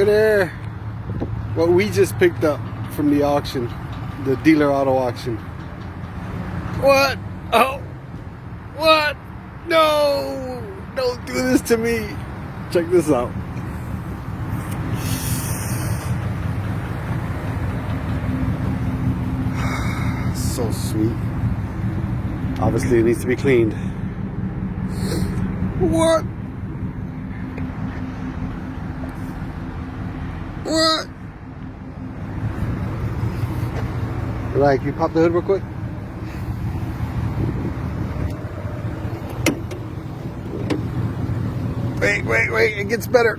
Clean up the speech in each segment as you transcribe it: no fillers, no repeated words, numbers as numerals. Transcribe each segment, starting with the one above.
at there. What we just picked up from the auction, the dealer auto auction. What? Oh, what? No! Don't do this to me. Check this out. So sweet. Obviously, it needs to be cleaned. What? What? Like, you pop the hood real quick? Wait, it gets better.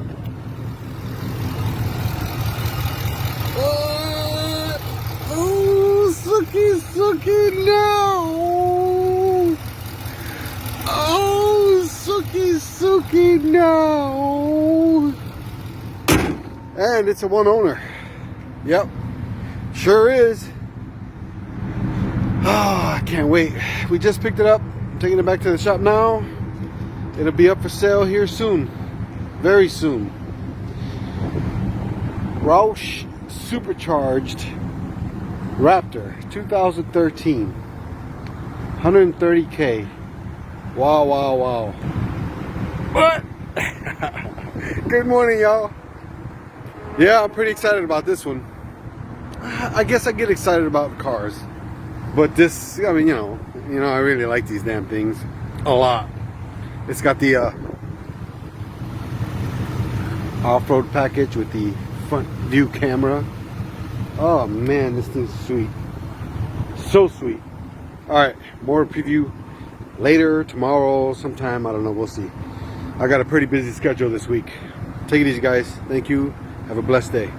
What? Oh, Suki, no. Oh, Suki, no. And it's a one owner. Yep, sure is. Oh, I can't wait. We just picked it up. I'm taking it back to the shop now. It'll be up for sale here soon. Very soon. Roush Supercharged Raptor 2013. 130K. Wow. What? Good morning, y'all. Yeah, I'm pretty excited about this one. I guess I get excited about cars. But this, I mean, you know, I really like these damn things a lot. It's got the off-road package with the front view camera. Oh man, this thing's sweet. So sweet. Alright, more preview later, tomorrow, sometime. I don't know, we'll see. I got a pretty busy schedule this week. Take it easy, guys. Thank you. Have a blessed day.